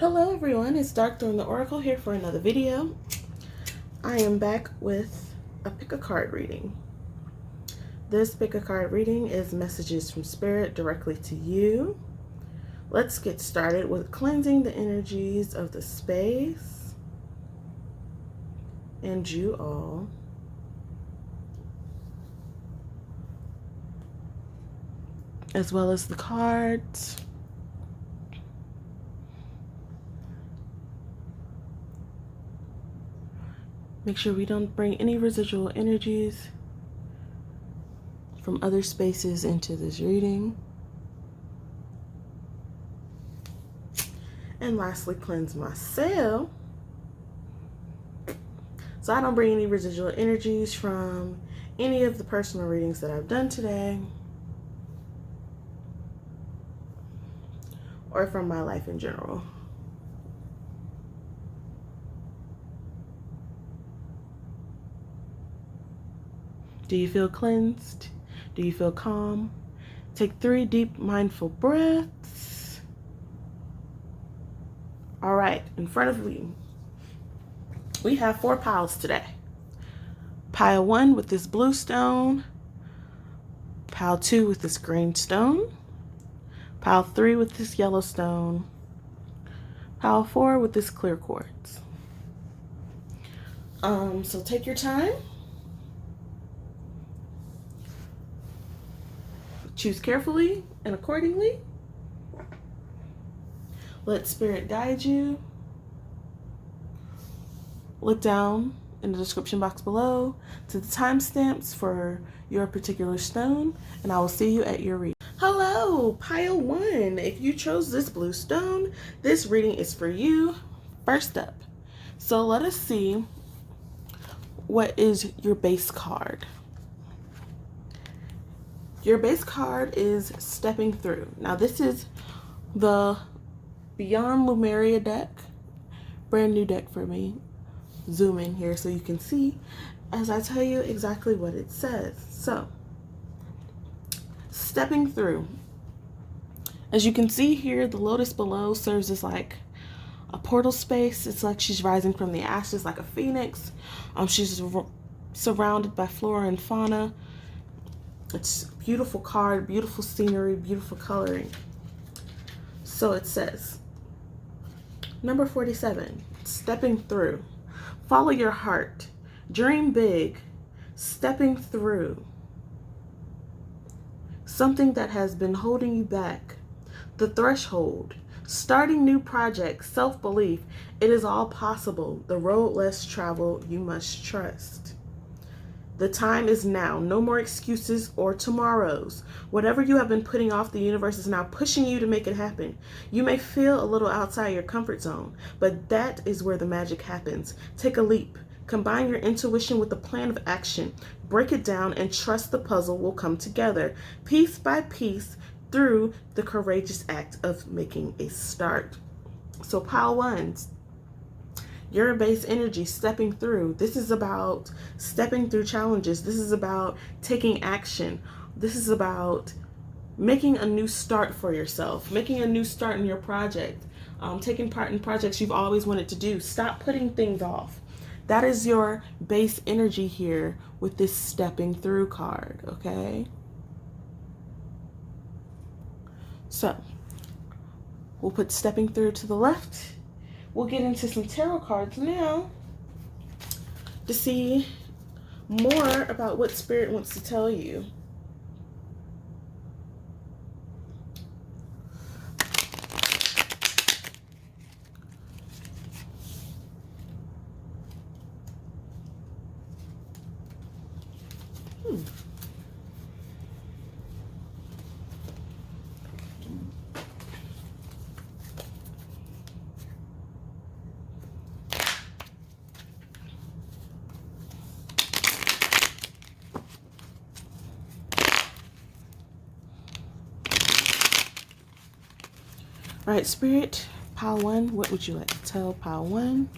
Hello everyone, it's Darkthorn the Oracle here for another video. I am back with a pick a card reading. This pick a card reading is messages from Spirit directly to you. Let's get started with cleansing the energies of the space and you all. As well as the cards. Make sure we don't bring any residual energies from other spaces into this reading. And lastly, cleanse myself, so I don't bring any residual energies from any of the personal readings that I've done today or from my life in general. Do you feel cleansed? Do you feel calm? Take 3 deep mindful breaths. All right, in front of me, we have 4 piles today. Pile 1 with this blue stone. Pile 2 with this green stone. Pile 3 with this yellow stone. Pile 4 with this clear quartz. So take your time. Choose carefully and accordingly. Let Spirit guide you. Look down in the description box below to the timestamps for your particular stone, and I will see you at your reading. Hello, pile 1. If you chose this blue stone, this reading is for you. First up. So let us see what is your base card. Your base card is Stepping Through. Now this is the Beyond Lumeria deck. Brand new deck for me. Zoom in here so you can see as I tell you exactly what it says. So, Stepping Through. As you can see here, the lotus below serves as like a portal space. It's like she's rising from the ashes like a phoenix. She's surrounded by flora and fauna. It's a beautiful card, beautiful scenery, beautiful coloring. So it says, number 47, stepping through. Follow your heart. Dream big. Stepping through. Something that has been holding you back. The threshold. Starting new projects. Self-belief. It is all possible. The road less traveled, you must trust. The time is now. No more excuses or tomorrows. Whatever you have been putting off, the universe is now pushing you to make it happen. You may feel a little outside your comfort zone, but that is where the magic happens. Take a leap. Combine your intuition with a plan of action. Break it down and trust the puzzle will come together, piece by piece, through the courageous act of making a start. So pile 1. Your base energy, stepping through. This is about stepping through challenges. This is about taking action. This is about making a new start for yourself, making a new start in your project, taking part in projects you've always wanted to do. Stop putting things off. That is your base energy here with this stepping through card, okay? So, we'll put stepping through to the left. We'll get into some tarot cards now to see more about what Spirit wants to tell you. All right, Spirit, pile 1, what would you like to tell pile 1?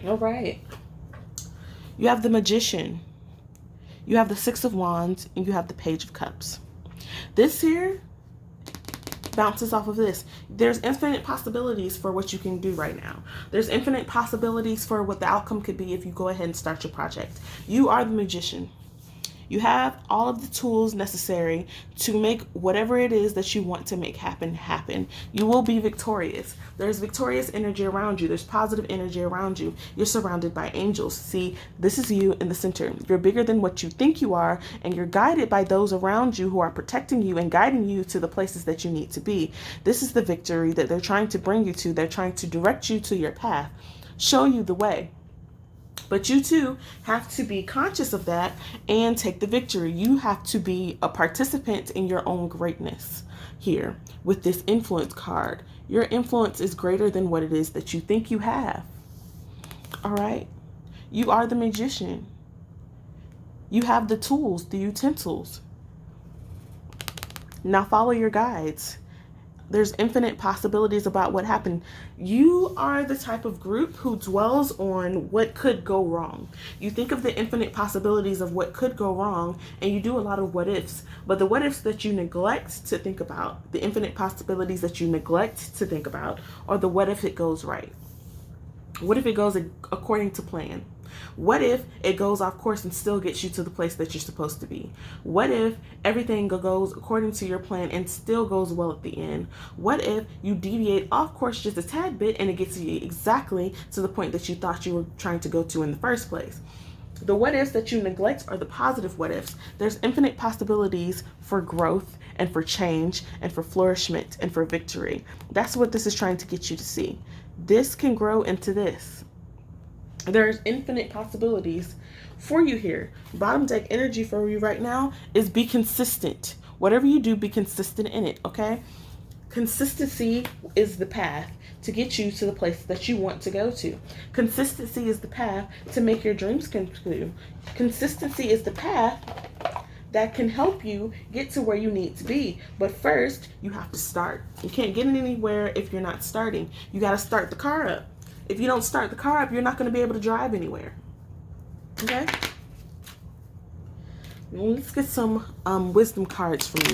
All right. You have the Magician. You have the Six of Wands, and you have the Page of Cups. This here bounces off of this. There's infinite possibilities for what you can do right now. There's infinite possibilities for what the outcome could be if you go ahead and start your project. You are the Magician. You have all of the tools necessary to make whatever it is that you want to make happen. You will be victorious. There's victorious energy around you. There's positive energy around you. You're surrounded by angels. See, this is you in the center. You're bigger than what you think you are, and you're guided by those around you who are protecting you and guiding you to the places that you need to be. This is the victory that they're trying to bring you to. They're trying to direct you to your path, show you the way. But you too have to be conscious of that and take the victory. You have to be a participant in your own greatness here with this influence card. Your influence is greater than what it is that you think you have. All right. You are the Magician. You have the tools, the utensils. Now follow your guides. There's infinite possibilities about what happened. You are the type of group who dwells on what could go wrong. You think of the infinite possibilities of what could go wrong, and you do a lot of what ifs. But the what ifs that you neglect to think about, the infinite possibilities that you neglect to think about, are the what if it goes right. What if it goes according to plan? What if it goes off course and still gets you to the place that you're supposed to be? What if everything goes according to your plan and still goes well at the end? What if you deviate off course just a tad bit and it gets you exactly to the point that you thought you were trying to go to in the first place? The what ifs that you neglect are the positive what ifs. There's infinite possibilities for growth and for change and for flourishment and for victory. That's what this is trying to get you to see. This can grow into this. There's infinite possibilities for you here. Bottom deck energy for you right now is be consistent. Whatever you do, be consistent in it, okay? Consistency is the path to get you to the place that you want to go to. Consistency is the path to make your dreams come true. Consistency is the path that can help you get to where you need to be. But first, you have to start. You can't get anywhere if you're not starting. You got to start the car up. If you don't start the car up, you're not going to be able to drive anywhere. Okay? Let's get some wisdom cards from you.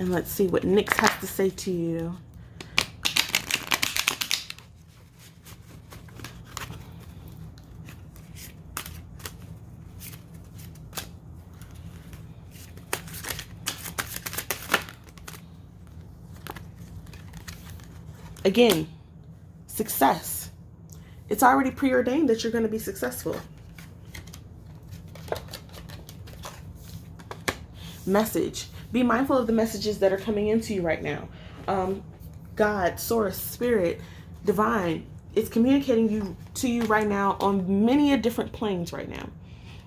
And let's see what Nyx has to say to you. Again, success. It's already preordained that you're going to be successful. Message. Be mindful of the messages that are coming into you right now. God, source, spirit, divine, it's communicating to you right now on many different planes right now.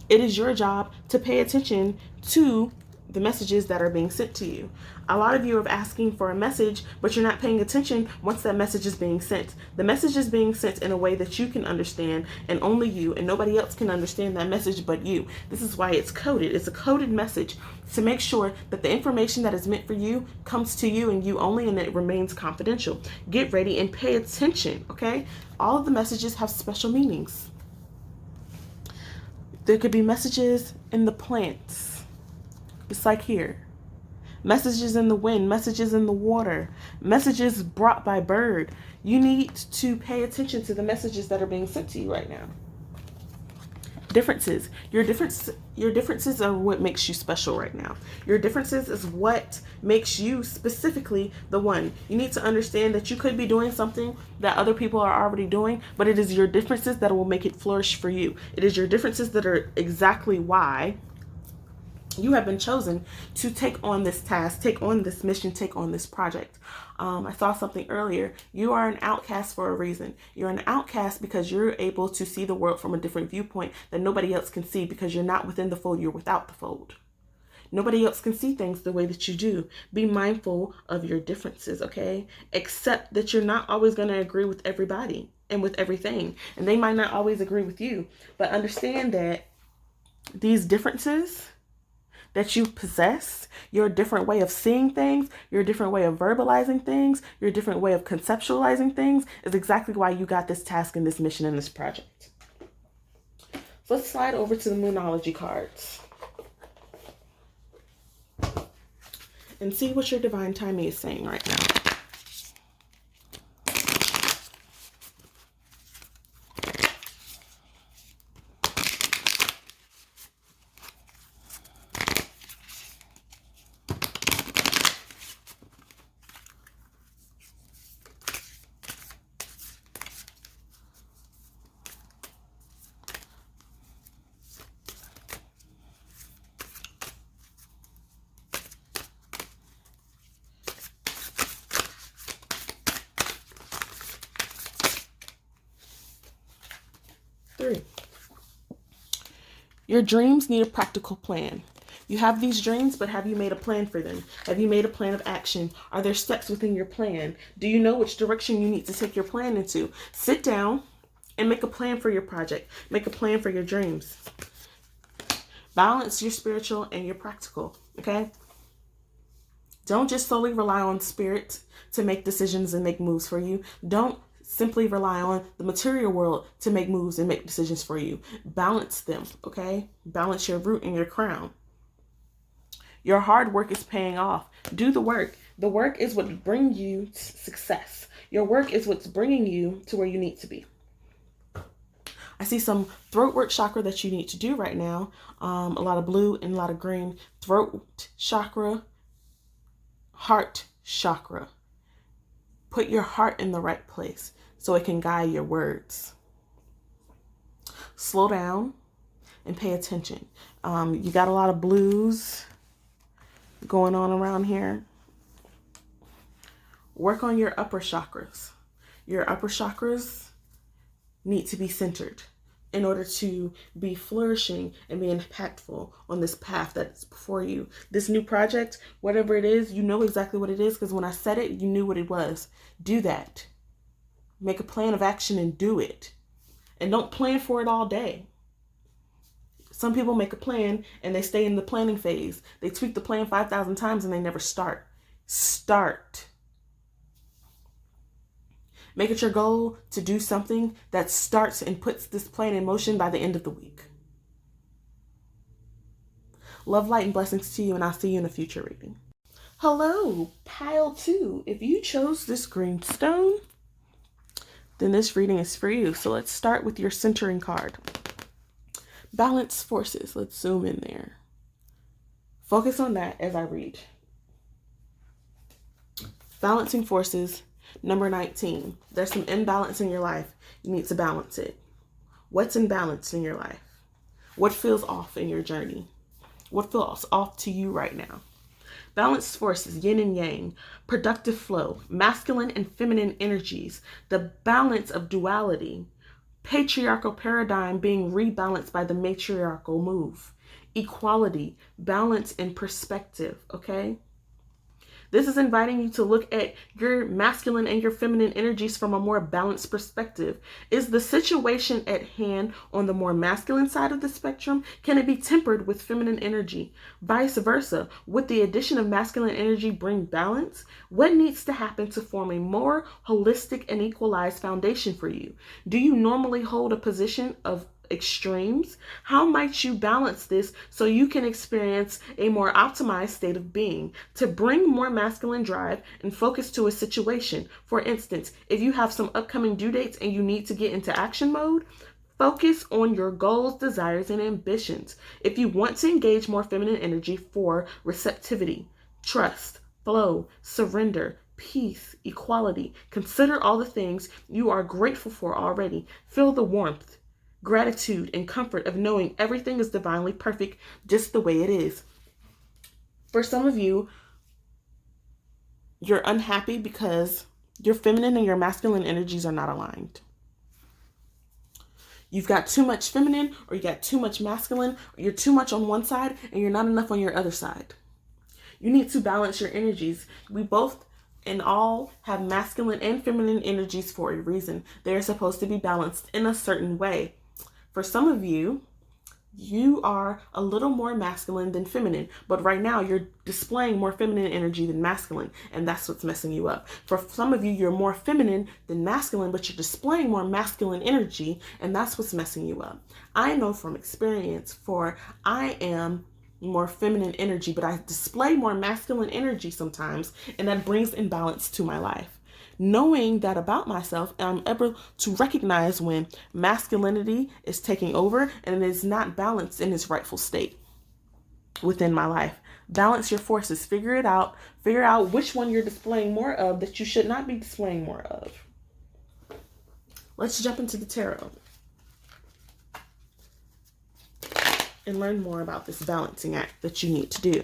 It is your job to pay attention to the messages that are being sent to you. A lot of you are asking for a message, but you're not paying attention once that message is being sent. The message is being sent in a way that you can understand, and only you, and nobody else can understand that message but you. This is why it's coded. It's a coded message to make sure that the information that is meant for you comes to you and you only, and it remains confidential. Get ready and pay attention, okay? All of the messages have special meanings. There could be messages in the plants. It's like here. Messages in the wind, messages in the water, messages brought by bird. You need to pay attention to the messages that are being sent to you right now. Differences. Your differences are what makes you special right now. Your differences is what makes you specifically the one. You need to understand that you could be doing something that other people are already doing, but it is your differences that will make it flourish for you. It is your differences that are exactly why you have been chosen to take on this task, take on this mission, take on this project. I saw something earlier. You are an outcast for a reason. You're an outcast because you're able to see the world from a different viewpoint that nobody else can see, because you're not within the fold, you're without the fold. Nobody else can see things the way that you do. Be mindful of your differences, okay? Accept that you're not always going to agree with everybody and with everything, and they might not always agree with you, but understand that these differences, that you possess, your different way of seeing things, your different way of verbalizing things, your different way of conceptualizing things is exactly why you got this task and this mission and this project. So let's slide over to the Moonology cards and see what your divine timing is saying right now. Three. Your dreams need a practical plan. You have these dreams, but have you made a plan for them? Have you made a plan of action? Are there steps within your plan? Do you know which direction you need to take your plan into? Sit down and make a plan for your project. Make a plan for your dreams. Balance your spiritual and your practical, okay? Don't just solely rely on spirit to make decisions and make moves for you. Don't simply rely on the material world to make moves and make decisions for you. Balance them, okay? Balance your root and your crown. Your hard work is paying off. Do the work. The work is what brings you success. Your work is what's bringing you to where you need to be. I see some throat work chakra that you need to do right now. A lot of blue and a lot of green. Throat chakra, heart chakra. Put your heart in the right place so it can guide your words. Slow down and pay attention. You got a lot of blues going on around here. Work on your upper chakras. Your upper chakras need to be centered in order to be flourishing and be impactful on this path that's before you. This new project, whatever it is, you know exactly what it is because when I said it, you knew what it was. Do that. Make a plan of action and do it. And don't plan for it all day. Some people make a plan and they stay in the planning phase. They tweak the plan 5,000 times and they never start. Start. Make it your goal to do something that starts and puts this plan in motion by the end of the week. Love, light, and blessings to you, and I'll see you in a future reading. Hello, pile 2. If you chose this green stone, then this reading is for you. So let's start with your centering card. Balance forces. Let's zoom in there. Focus on that as I read. Balancing forces, number 19. There's some imbalance in your life. You need to balance it. What's imbalanced in your life? What feels off in your journey? What feels off to you right now? Balanced forces, yin and yang, productive flow, masculine and feminine energies, the balance of duality, patriarchal paradigm being rebalanced by the matriarchal move, equality, balance and perspective, okay? This is inviting you to look at your masculine and your feminine energies from a more balanced perspective. Is the situation at hand on the more masculine side of the spectrum? Can it be tempered with feminine energy? Vice versa. Would the addition of masculine energy bring balance? What needs to happen to form a more holistic and equalized foundation for you? Do you normally hold a position of extremes? How might you balance this so you can experience a more optimized state of being? To bring more masculine drive and focus to a situation. For instance, if you have some upcoming due dates and you need to get into action mode, focus on your goals, desires, and ambitions. If you want to engage more feminine energy for receptivity, trust, flow, surrender, peace, equality, consider all the things you are grateful for already. Feel the warmth, gratitude, and comfort of knowing everything is divinely perfect just the way it is. For some of you, you're unhappy because your feminine and your masculine energies are not aligned. You've got too much feminine or you got too much masculine, or you're too much on one side and you're not enough on your other side. You need to balance your energies. We both and all have masculine and feminine energies for a reason. They're supposed to be balanced in a certain way. For some of you, You are a little more masculine than feminine, but right now you're displaying more feminine energy than masculine, and that's what's messing you up. For some of you, you're more feminine than masculine, but you're displaying more masculine energy, and that's what's messing you up. I know from experience, for I am more feminine energy, but I display more masculine energy sometimes, and that brings imbalance to my life. Knowing that about myself, I'm able to recognize when masculinity is taking over and it is not balanced in its rightful state within my life. Balance your forces. Figure it out. Figure out which one you're displaying more of that you should not be displaying more of. Let's jump into the tarot and learn more about this balancing act that you need to do.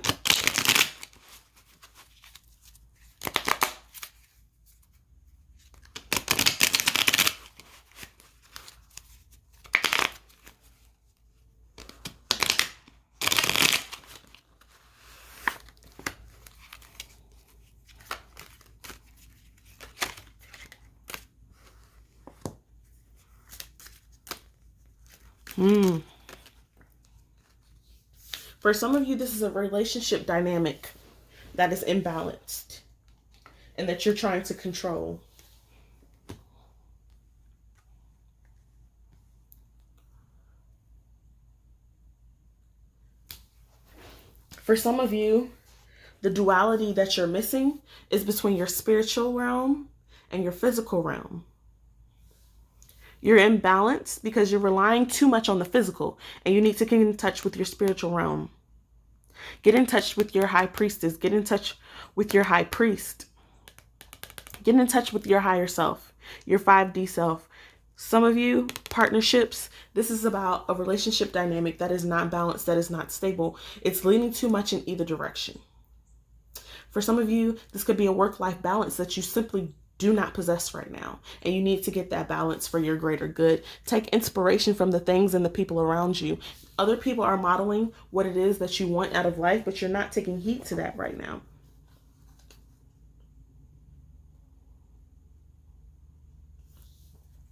For some of you, this is a relationship dynamic that is imbalanced and that you're trying to control. For some of you, the duality that you're missing is between your spiritual realm and your physical realm. You're imbalanced because you're relying too much on the physical, and you need to get in touch with your spiritual realm. Get in touch with your high priestess. Get in touch with your high priest. Get in touch with your higher self, your 5D self. Some of you, partnerships, this is about a relationship dynamic that is not balanced, that is not stable. It's leaning too much in either direction. For some of you, this could be a work-life balance that you simply do not possess right now, and you need to get that balance for your greater good. Take inspiration from the things and the people around you. Other people are modeling what it is that you want out of life, but you're not taking heed to that right now.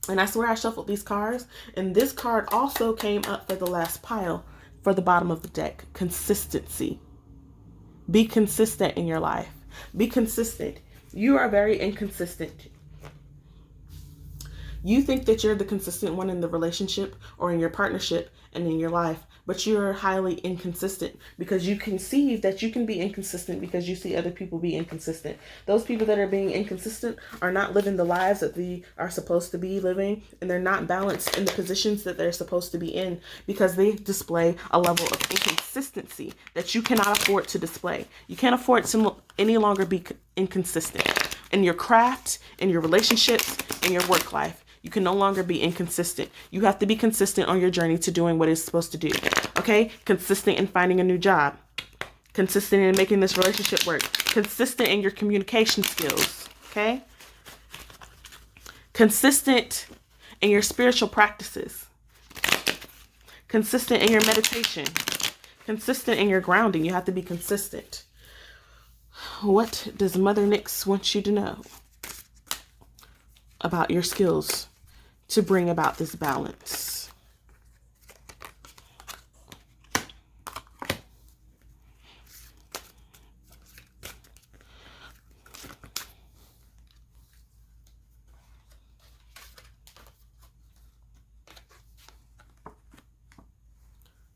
And I swear I shuffled these cards, and this card also came up for the last pile for the bottom of the deck. Consistency. Be consistent in your life. Be consistent. You are very inconsistent. You think that you're the consistent one in the relationship or in your partnership and in your life, but you're highly inconsistent because you conceive that you can be inconsistent because you see other people be inconsistent. Those people that are being inconsistent are not living the lives that they are supposed to be living, and they're not balanced in the positions that they're supposed to be in because they display a level of inconsistency that you cannot afford to display. You can't afford to any longer be inconsistent in your craft, in your relationships, in your work life. You can no longer be inconsistent. You have to be consistent on your journey to doing what it's supposed to do. Okay? Consistent in finding a new job. Consistent in making this relationship work. Consistent in your communication skills. Okay? Consistent in your spiritual practices. Consistent in your meditation. Consistent in your grounding. You have to be consistent. What does Mother Nyx want you to know about your skills to bring about this balance?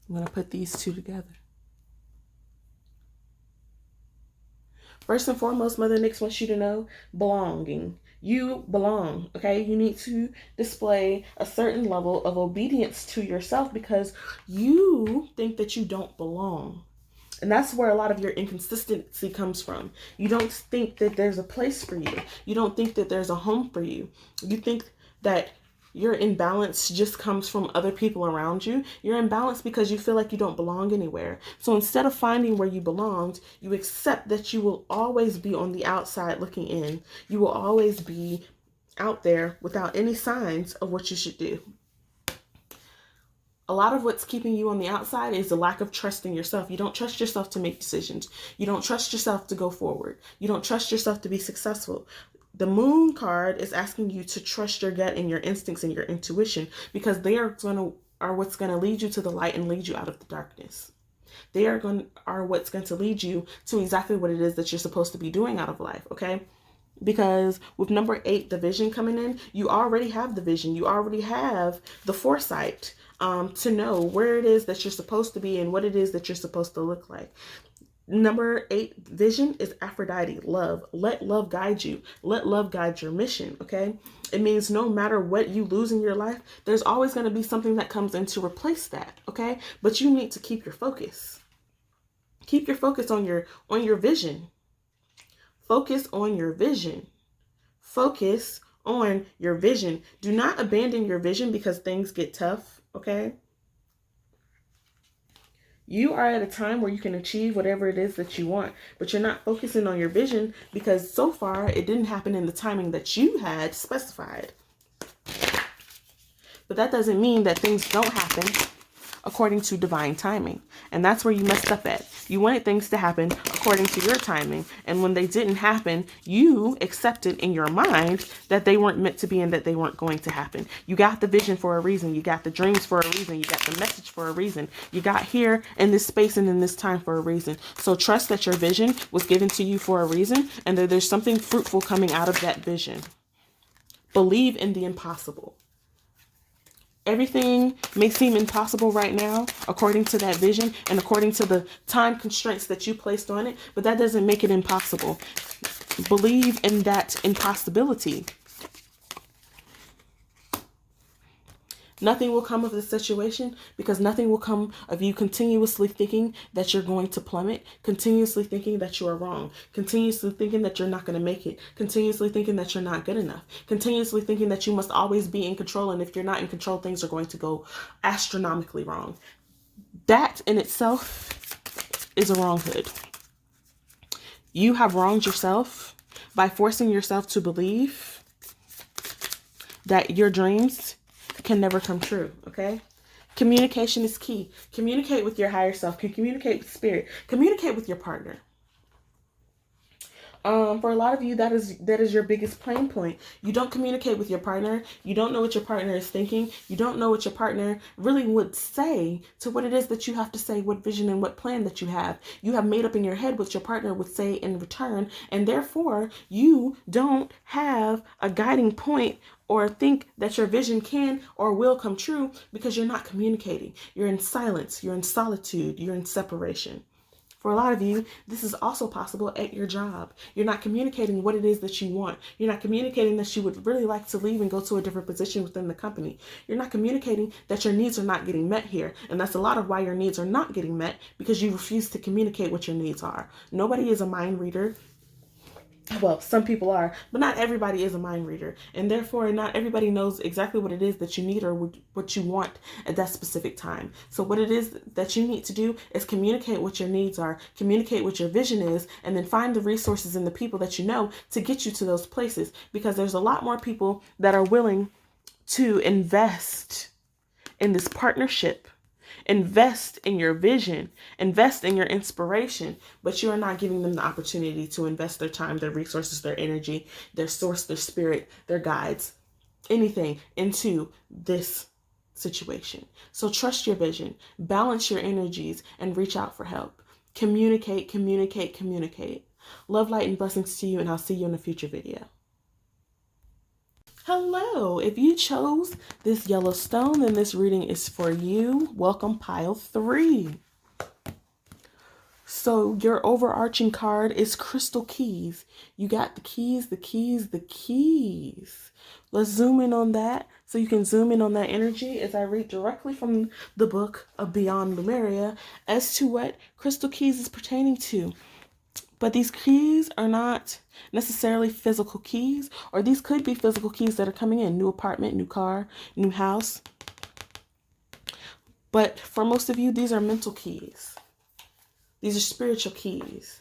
I'm going to put these two together. First and foremost, Mother Nyx wants you to know belonging. You belong, okay? You need to display a certain level of obedience to yourself because you think that you don't belong. And that's where a lot of your inconsistency comes from. You don't think that there's a place for you. You don't think that there's a home for you. You think that your imbalance just comes from other people around you. You're imbalanced because you feel like you don't belong anywhere. So instead of finding where you belonged, you accept that you will always be on the outside looking in. You will always be out there without any signs of what you should do. A lot of what's keeping you on the outside is the lack of trust in yourself. You don't trust yourself to make decisions. You don't trust yourself to go forward. You don't trust yourself to be successful. The Moon card is asking you to trust your gut and your instincts and your intuition because they are going to are what's going to lead you to the light and lead you out of the darkness. They are what's going to lead you to exactly what it is that you're supposed to be doing out of life, okay? Because with number 8, the vision coming in, you already have the vision. You already have the foresight to know where it is that you're supposed to be and what it is that you're supposed to look like. Number 8 vision is Aphrodite, love. Let love guide you. Let love guide your mission, okay? It means no matter what you lose in your life, there's always going to be something that comes in to replace that, okay? But you need to keep your focus. Keep your focus on your vision. Focus on your vision. Focus on your vision. Do not abandon your vision because things get tough, okay? You are at a time where you can achieve whatever it is that you want, but you're not focusing on your vision because so far it didn't happen in the timing that you had specified. But that doesn't mean that things don't happen according to divine timing. And that's where you messed up at. You wanted things to happen according to your timing. And when they didn't happen, you accepted in your mind that they weren't meant to be and that they weren't going to happen. You got the vision for a reason. You got the dreams for a reason. You got the message for a reason. You got here in this space and in this time for a reason. So trust that your vision was given to you for a reason and that there's something fruitful coming out of that vision. Believe in the impossible. Everything may seem impossible right now, according to that vision and according to the time constraints that you placed on it, but that doesn't make it impossible. Believe in that impossibility. Nothing will come of the situation because nothing will come of you continuously thinking that you're going to plummet, continuously thinking that you are wrong, continuously thinking that you're not going to make it, continuously thinking that you're not good enough, continuously thinking that you must always be in control. And if you're not in control, things are going to go astronomically wrong. That in itself is a wronghood. You have wronged yourself by forcing yourself to believe that your dreams can never come true, okay? Communication is key. Communicate with your higher self. Communicate with spirit. Communicate with your partner. For a lot of you, that is your biggest pain point. You don't communicate with your partner. You don't know what your partner is thinking. You don't know what your partner really would say to what it is that you have to say, what vision and what plan that you have. You have made up in your head what your partner would say in return, and therefore you don't have a guiding point or think that your vision can or will come true because you're not communicating. You're in silence. You're in solitude. You're in separation. For a lot of you, this is also possible at your job. You're not communicating what it is that you want. You're not communicating that you would really like to leave and go to a different position within the company. You're not communicating that your needs are not getting met here. And that's a lot of why your needs are not getting met, because you refuse to communicate what your needs are. Nobody is a mind reader. Well, some people are, but not everybody is a mind reader. And therefore, not everybody knows exactly what it is that you need or what you want at that specific time. So what it is that you need to do is communicate what your needs are, communicate what your vision is, and then find the resources and the people that you know to get you to those places. Because there's a lot more people that are willing to invest in this partnership. Invest in your vision, invest in your inspiration, but you are not giving them the opportunity to invest their time, their resources, their energy, their source, their spirit, their guides, anything into this situation. So trust your vision, balance your energies, and reach out for help. Communicate, communicate, communicate. Love, light, and blessings to you, and I'll see you in a future video. Hello, if you chose this yellow stone, then this reading is for you. Welcome, pile 3. So your overarching card is crystal keys. You got the keys, the keys, the keys. Let's zoom in on that so you can zoom in on that energy as I read directly from the book of Beyond Lemuria as to what crystal keys is pertaining to. But these keys are not necessarily physical keys, or these could be physical keys that are coming in. New apartment, new car, new house. But for most of you, these are mental keys. These are spiritual keys.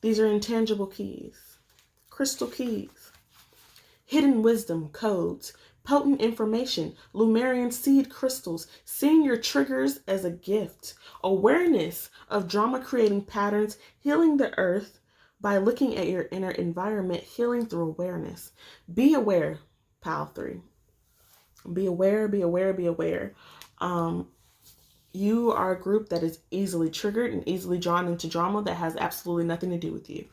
These are intangible keys. Crystal keys. Hidden wisdom, codes, potent information, Lemurian seed crystals, seeing your triggers as a gift, awareness of drama creating patterns, healing the earth by looking at your inner environment, healing through awareness. Be aware, pile 3. Be aware, be aware, be aware. You are a group that is easily triggered and easily drawn into drama that has absolutely nothing to do with you.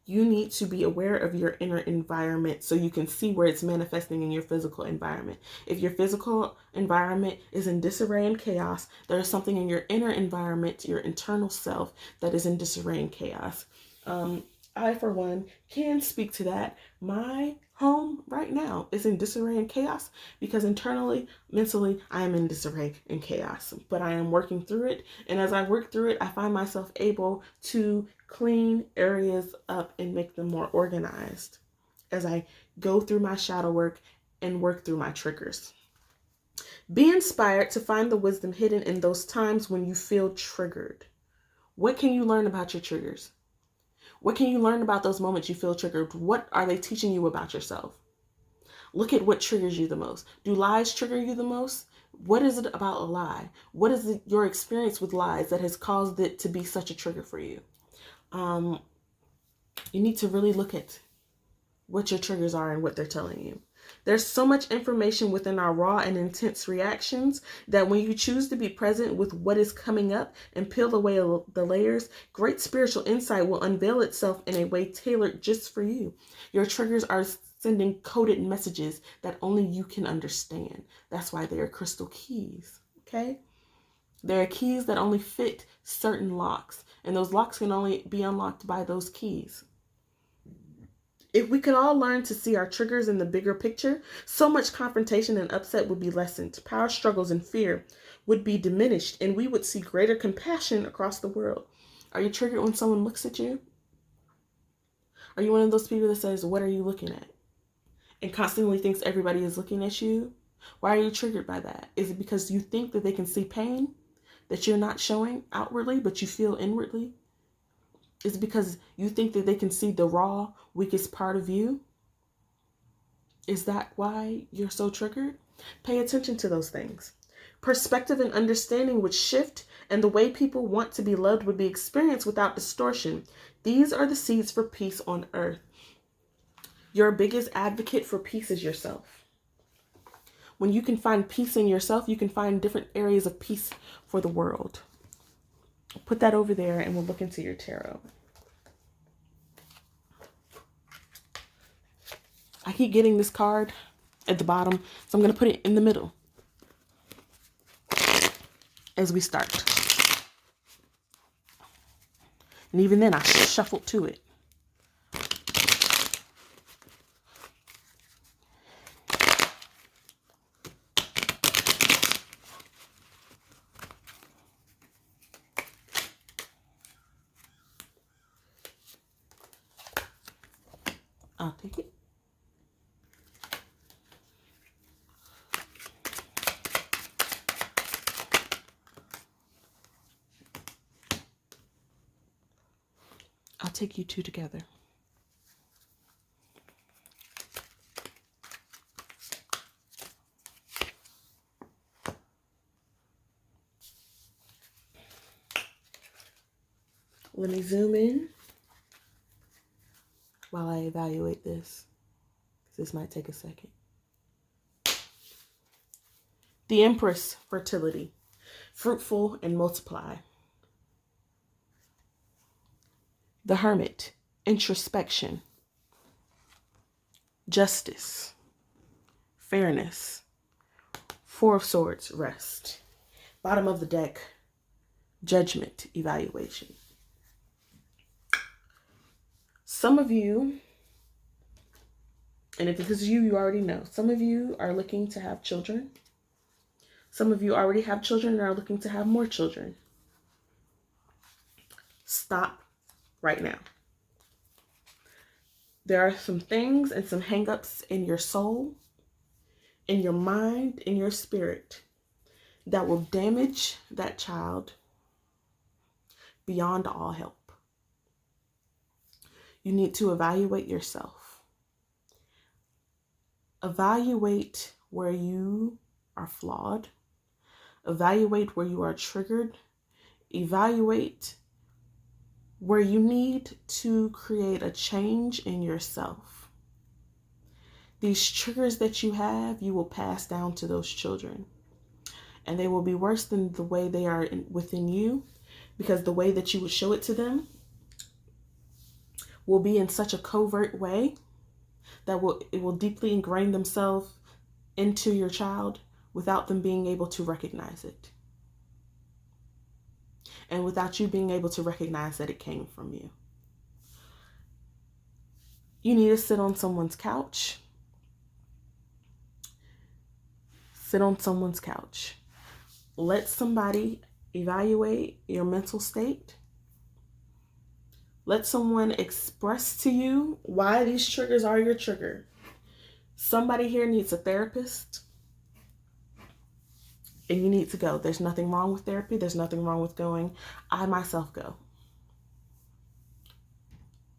You need to be aware of your inner environment so you can see where it's manifesting in your physical environment. If your physical environment is in disarray and chaos, there is something in your inner environment, your internal self, that is in disarray and chaos. I, for one, can speak to that. My home right now is in disarray and chaos because internally, mentally, I am in disarray and chaos. But I am working through it. And as I work through it, I find myself able to clean areas up and make them more organized as I go through my shadow work and work through my triggers. Be inspired to find the wisdom hidden in those times when you feel triggered. What can you learn about your triggers? What can you learn about those moments you feel triggered? What are they teaching you about yourself? Look at what triggers you the most. Do lies trigger you the most? What is it about a lie? What is your experience with lies that has caused it to be such a trigger for you? You need to really look at what your triggers are and what they're telling you. There's so much information within our raw and intense reactions that when you choose to be present with what is coming up and peel away the layers, great spiritual insight will unveil itself in a way tailored just for you. Your triggers are sending coded messages that only you can understand. That's why they are crystal keys, okay? There are keys that only fit certain locks, and those locks can only be unlocked by those keys. If we could all learn to see our triggers in the bigger picture, so much confrontation and upset would be lessened. Power struggles and fear would be diminished, and we would see greater compassion across the world. Are you triggered when someone looks at you? Are you one of those people that says, "What are you looking at?" and constantly thinks everybody is looking at you? Why are you triggered by that? Is it because you think that they can see pain that you're not showing outwardly, but you feel inwardly? Is it because you think that they can see the raw, weakest part of you? Is that why you're so triggered? Pay attention to those things. Perspective and understanding would shift, and the way people want to be loved would be experienced without distortion. These are the seeds for peace on earth. Your biggest advocate for peace is yourself. When you can find peace in yourself, you can find different areas of peace for the world. Put that over there and we'll look into your tarot. I keep getting this card at the bottom, so I'm going to put it in the middle as we start. And even then, I shuffled to it. I'll take it. I'll take you two together. Let me zoom in while I evaluate this. This might take a second. The Empress, fertility, fruitful and multiply. The Hermit, introspection, justice, fairness. Four of Swords, rest. Bottom of the deck, judgment, evaluation. Some of you, and if this is you, you already know. Some of you are looking to have children. Some of you already have children and are looking to have more children. Stop right now. There are some things and some hangups in your soul, in your mind, in your spirit that will damage that child beyond all help. You need to evaluate yourself. Evaluate where you are flawed. Evaluate where you are triggered. Evaluate where you need to create a change in yourself. These triggers that you have, you will pass down to those children. And they will be worse than the way they are within you, because the way that you would show it to them will be in such a covert way that it will deeply ingrain themselves into your child without them being able to recognize it. And without you being able to recognize that it came from you. You need to sit on someone's couch. Sit on someone's couch. Let somebody evaluate your mental state. Let someone express to you why these triggers are your trigger. Somebody here needs a therapist. And you need to go. There's nothing wrong with therapy. There's nothing wrong with going. I myself go.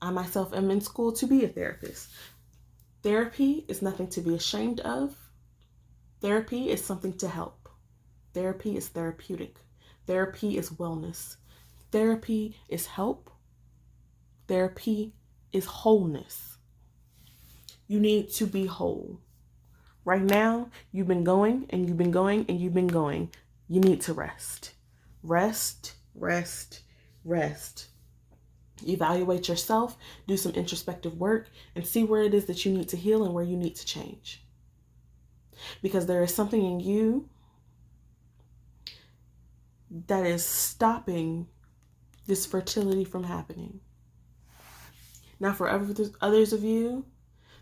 I myself am in school to be a therapist. Therapy is nothing to be ashamed of. Therapy is something to help. Therapy is therapeutic. Therapy is wellness. Therapy is help. Therapy is wholeness. You need to be whole. Right now, you've been going and you've been going and you've been going. You need to rest. Rest, rest, rest. Evaluate yourself, do some introspective work, and see where it is that you need to heal and where you need to change. Because there is something in you that is stopping this fertility from happening. Now, for others of you,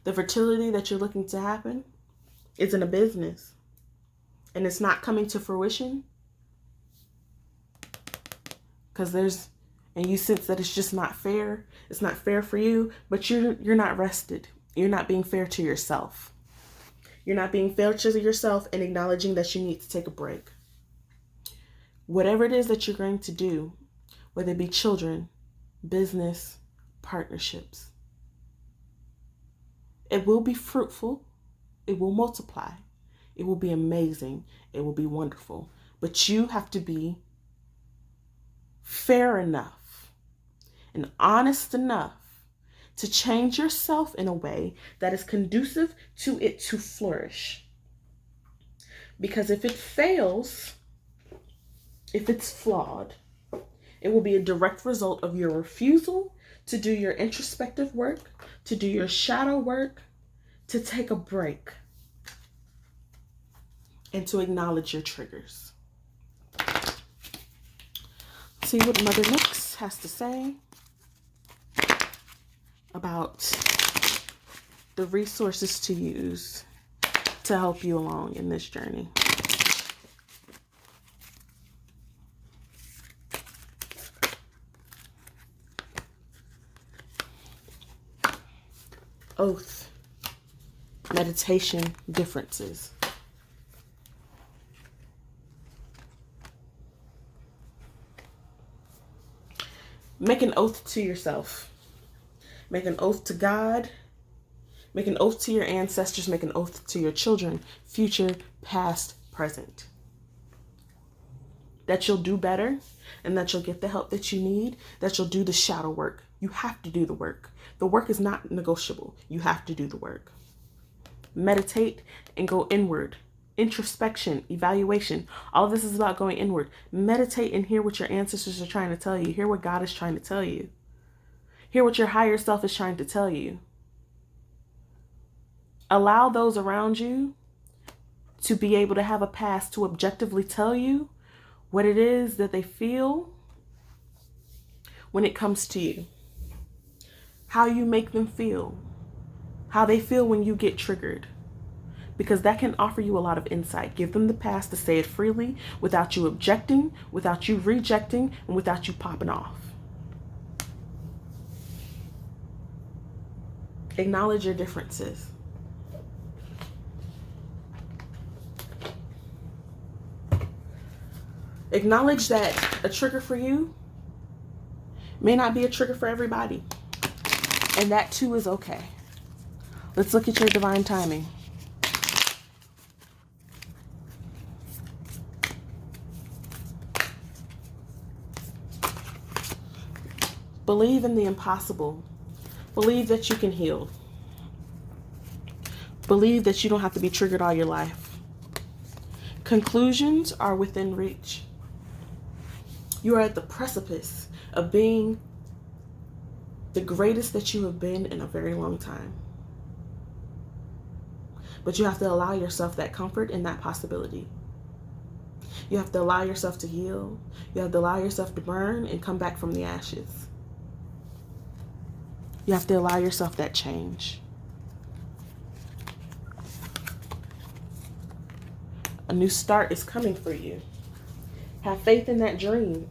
the fertility that you're looking to happen is in a business and it's not coming to fruition because and you sense that it's just not fair. It's not fair for you, but you're not rested. You're not being fair to yourself. You're not being fair to yourself and acknowledging that you need to take a break. Whatever it is that you're going to do, whether it be children, business, partnerships, it will be fruitful. It will multiply. It will be amazing. It will be wonderful. But you have to be fair enough and honest enough to change yourself in a way that is conducive to it to flourish. Because if it fails, if it's flawed, it will be a direct result of your refusal to do your introspective work, to do your shadow work, to take a break, and to acknowledge your triggers. See what Mother Nyx has to say about the resources to use to help you along in this journey. Oath, meditation, differences. Make an oath to yourself. Make an oath to God. Make an oath to your ancestors. Make an oath to your children, future, past, present. That you'll do better and that you'll get the help that you need, that you'll do the shadow work. You have to do the work. The work is not negotiable. You have to do the work. Meditate and go inward. Introspection, evaluation. All of this is about going inward. Meditate and hear what your ancestors are trying to tell you. Hear what God is trying to tell you. Hear what your higher self is trying to tell you. Allow those around you to be able to have a path to objectively tell you what it is that they feel when it comes to you. How you make them feel. How they feel when you get triggered. Because that can offer you a lot of insight. Give them the pass to say it freely without you objecting, without you rejecting, and without you popping off. Acknowledge your differences. Acknowledge that a trigger for you may not be a trigger for everybody. And that too is okay. Let's look at your divine timing. Believe in the impossible. Believe that you can heal. Believe that you don't have to be triggered all your life. Conclusions are within reach. You are at the precipice of being the greatest that you have been in a very long time. But you have to allow yourself that comfort and that possibility. You have to allow yourself to heal. You have to allow yourself to burn and come back from the ashes. You have to allow yourself that change. A new start is coming for you. Have faith in that dream.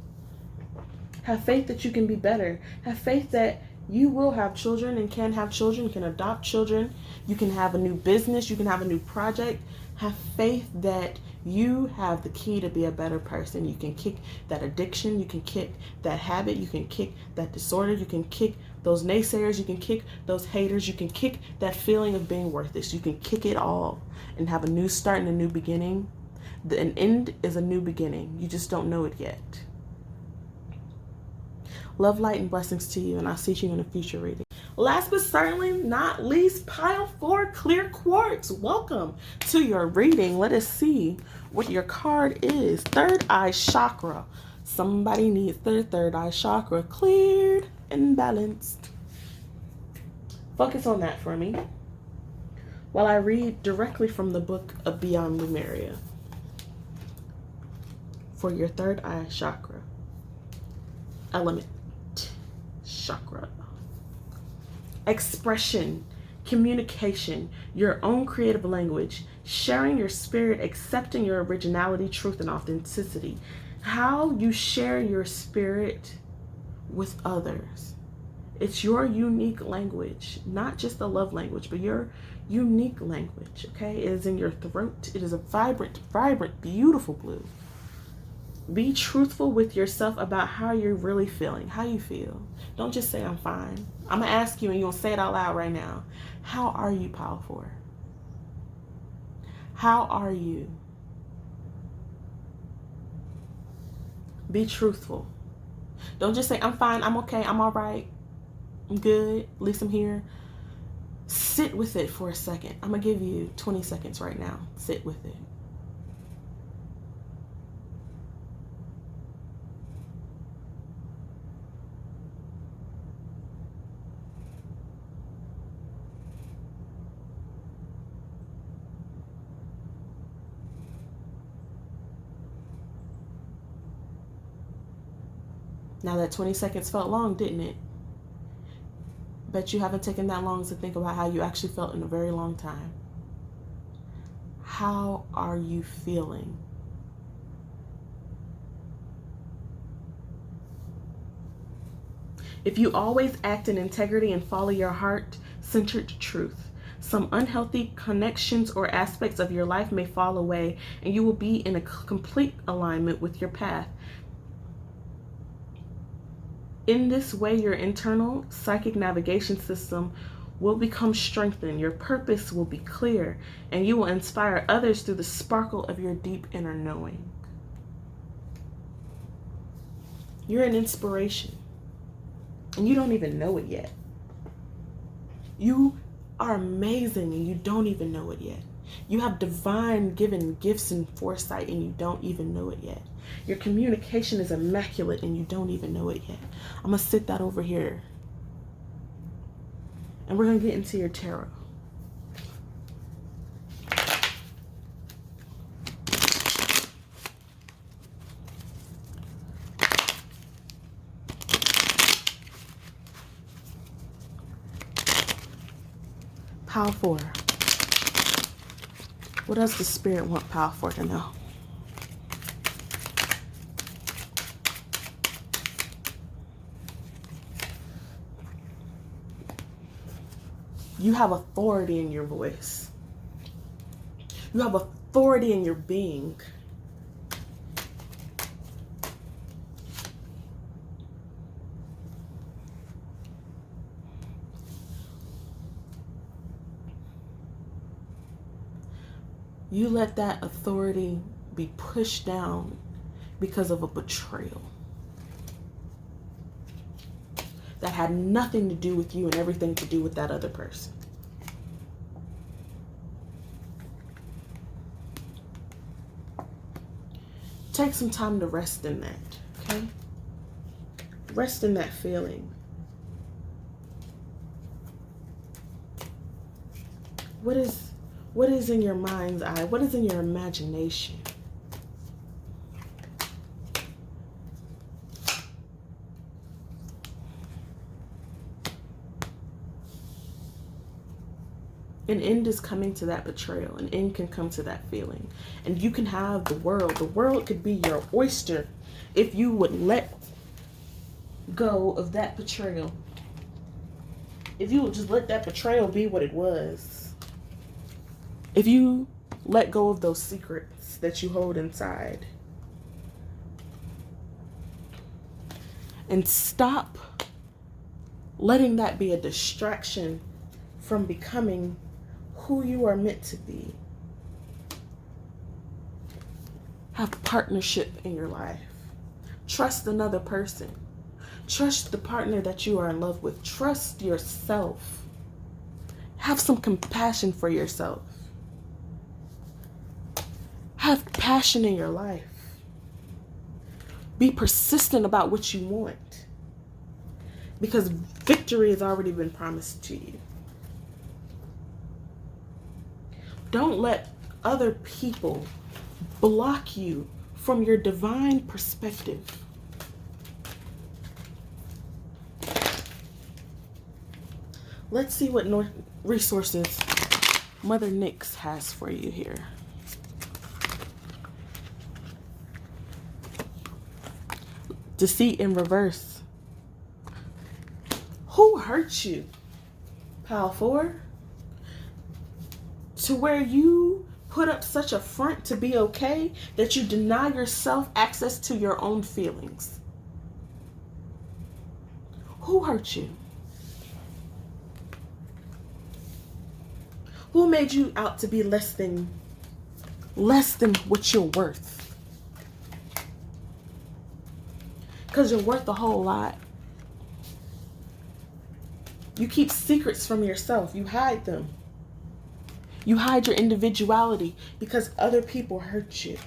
Have faith that you can be better. Have faith that you will have children and can have children. You can adopt children. You can have a new business. You can have a new project. Have faith that you have the key to be a better person. You can kick that addiction. You can kick that habit. You can kick that disorder. You can kick those naysayers. You can kick those haters. You can kick that feeling of being worthless. You can kick it all and have a new start and a new beginning. An end is a new beginning. You just don't know it yet. Love, light, and blessings to you, and I'll see you in a future reading. Last but certainly not least, pile 4, clear quartz. Welcome to your reading. Let us see what your card is. Third eye chakra. Somebody needs their third eye chakra cleared and balanced. Focus on that for me while I read directly from the book of Beyond Lemuria for your third eye chakra. Element chakra. Expression, communication, your own creative language, sharing your spirit, accepting your originality, truth, and authenticity. How you share your spirit with others. It's your unique language, not just the love language, but your unique language, okay? It is in your throat. It is a vibrant, beautiful blue. Be truthful with yourself about how you're really feeling, how you feel. Don't just say, I'm fine. I'm going to ask you, and you're going to say it out loud right now. How are you, pile 4? How are you? Be truthful. Don't just say, I'm fine, I'm okay, I'm all right, I'm good, at least I'm here. Sit with it for a second. I'm going to give you 20 seconds right now. Sit with it. Now that 20 seconds felt long, didn't it? Bet you haven't taken that long to think about how you actually felt in a very long time. How are you feeling? If you always act in integrity and follow your heart-centered truth, some unhealthy connections or aspects of your life may fall away, and you will be in a complete alignment with your path. In this way, your internal psychic navigation system will become strengthened. Your purpose will be clear, and you will inspire others through the sparkle of your deep inner knowing. You're an inspiration, and you don't even know it yet. You are amazing, and you don't even know it yet. You have divine given gifts and foresight, and you don't even know it yet. Your communication is immaculate, and you don't even know it yet. I'm going to sit that over here. And we're going to get into your tarot. Pile 4. What does the spirit want pile 4 to know? You have authority in your voice. You have authority in your being. You let that authority be pushed down because of a betrayal that had nothing to do with you and everything to do with that other person. Take some time to rest in that, okay? Rest in that feeling. What is in your mind's eye? What is in your imagination? An end is coming to that betrayal. An end can come to that feeling. And you can have the world. The world could be your oyster if you would let go of that betrayal. If you would just let that betrayal be what it was. If you let go of those secrets that you hold inside. And stop letting that be a distraction from becoming who you are meant to be. Have partnership in your life. Trust another person. Trust the partner that you are in love with. Trust yourself. Have some compassion for yourself. Have passion in your life. Be persistent about what you want, because victory has already been promised to you. Don't let other people block you from your divine perspective. Let's see what resources Mother Nyx has for you here. Deceit in reverse. Who hurt you? Pile 4. To where you put up such a front to be okay that you deny yourself access to your own feelings. Who hurt you? Who made you out to be less than what you're worth? Because you're worth a whole lot. You keep secrets from yourself. You hide them. You hide your individuality because other people hurt you.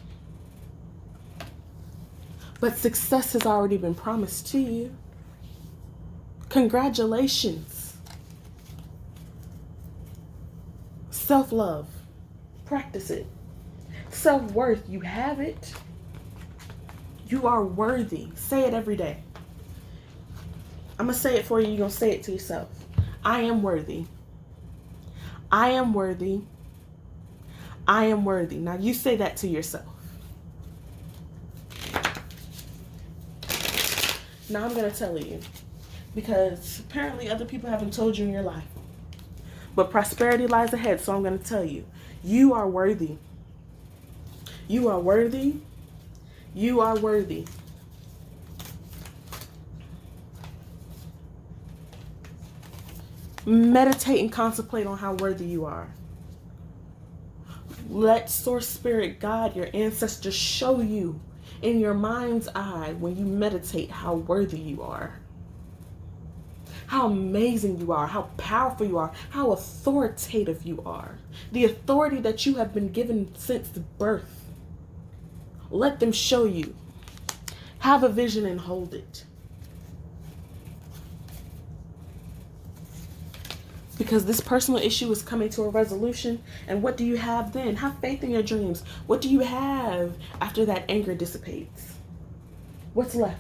But success has already been promised to you. Congratulations. Self-love. Practice it. Self-worth. You have it. You are worthy. Say it every day. I'm going to say it for you. You're going to say it to yourself. I am worthy. I am worthy. I am worthy. Now you say that to yourself. Now I'm going to tell you, because apparently other people haven't told you in your life. But prosperity lies ahead, so I'm going to tell you. You are worthy. You are worthy. You are worthy. Meditate and contemplate on how worthy you are. Let Source Spirit, God, your ancestors show you in your mind's eye when you meditate how worthy you are. How amazing you are, how powerful you are, how authoritative you are. The authority that you have been given since birth. Let them show you. Have a vision and hold it. Because this personal issue is coming to a resolution. And what do you have then? Have faith in your dreams. What do you have after that anger dissipates? What's left?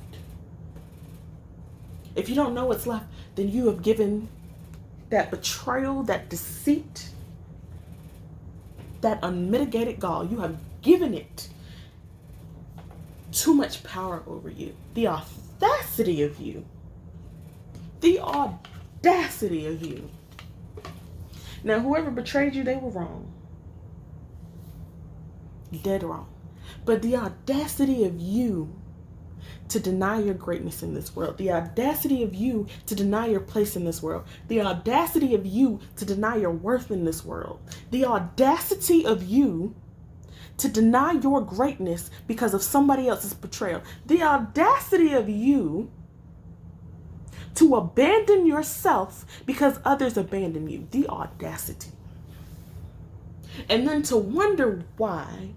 If you don't know what's left, then you have given that betrayal, that deceit, that unmitigated gall, you have given it too much power over you. The audacity of you. The audacity of you. Now, whoever betrayed you, they were wrong. Dead wrong. But the audacity of you to deny your greatness in this world. The audacity of you to deny your place in this world. The audacity of you to deny your worth in this world. The audacity of you to deny your greatness because of somebody else's betrayal. The audacity of you to abandon yourself because others abandon you. The audacity. And then to wonder why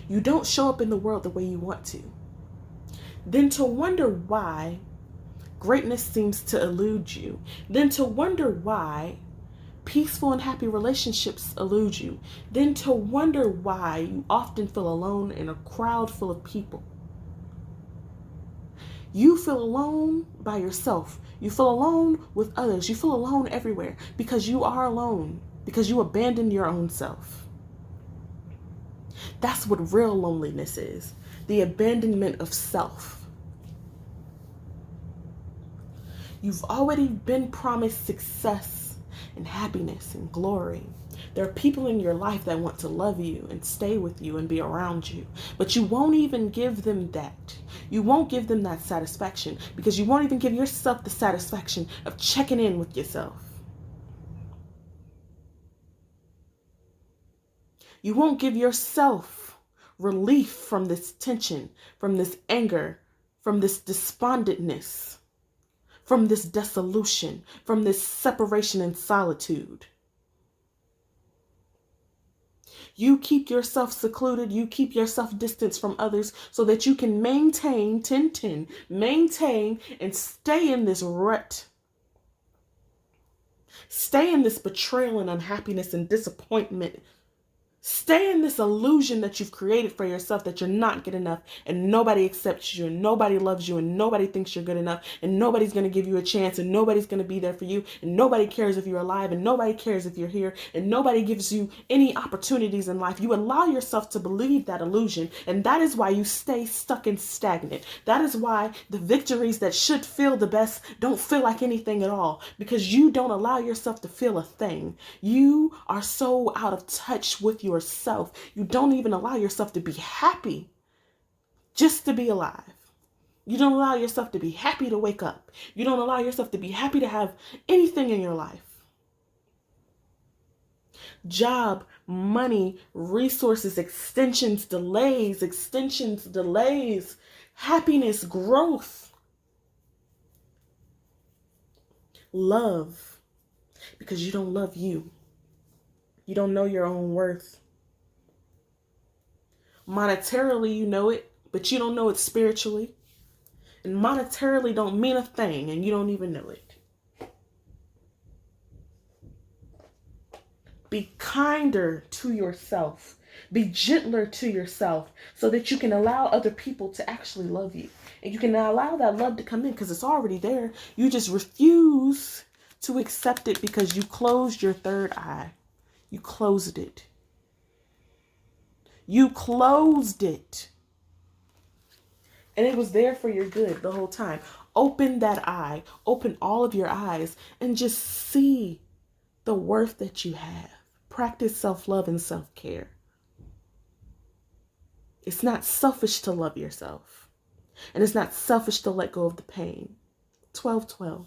You don't show up in the world the way you want to. Then to wonder why greatness seems to elude you. Then to wonder why peaceful and happy relationships elude you. Then to wonder why you often feel alone in a crowd full of people. You feel alone by yourself. You feel alone with others. You feel alone everywhere because you are alone, because you abandoned your own self. That's what real loneliness is, the abandonment of self. You've already been promised success and happiness and glory. There are people in your life that want to love you and stay with you and be around you, but you won't even give them that. You won't give them that satisfaction because you won't even give yourself the satisfaction of checking in with yourself. You won't give yourself relief from this tension, from this anger, from this despondentness, from this dissolution, from this separation and solitude. You keep yourself secluded, you keep yourself distanced from others so that you can maintain and stay in this rut. Stay in this betrayal and unhappiness and disappointment. Stay in this illusion that you've created for yourself that you're not good enough and nobody accepts you and nobody loves you and nobody thinks you're good enough and nobody's going to give you a chance and nobody's going to be there for you and nobody cares if you're alive and nobody cares if you're here and nobody gives you any opportunities in life. You allow yourself to believe that illusion, and that is why you stay stuck and stagnant. That is why the victories that should feel the best don't feel like anything at all, because you don't allow yourself to feel a thing. You are so out of touch with yourself. You don't even allow yourself to be happy just to be alive. You don't allow yourself to be happy to wake up. You don't allow yourself to be happy to have anything in your life. Job, money, resources, extensions, delays, happiness, growth, love, because you don't love you. You don't know your own worth. Monetarily, you know it, but you don't know it spiritually. And monetarily don't mean a thing, and you don't even know it. Be kinder to yourself. Be gentler to yourself so that you can allow other people to actually love you. And you can allow that love to come in because it's already there. You just refuse to accept it because you closed your third eye. You closed it. You closed it. And it was there for your good the whole time. Open that eye. Open all of your eyes and just see the worth that you have. Practice self-love and self-care. It's not selfish to love yourself. And it's not selfish to let go of the pain. 12-12.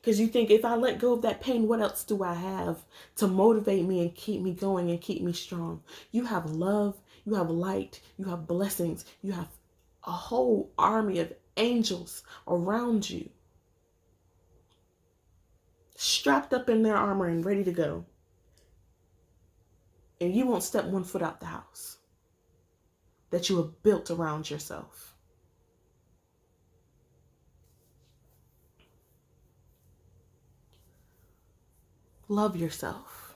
Because you think, if I let go of that pain, what else do I have to motivate me and keep me going and keep me strong? You have love, you have light, you have blessings, you have a whole army of angels around you, strapped up in their armor and ready to go. And you won't step one foot out the house that you have built around yourself. Love yourself.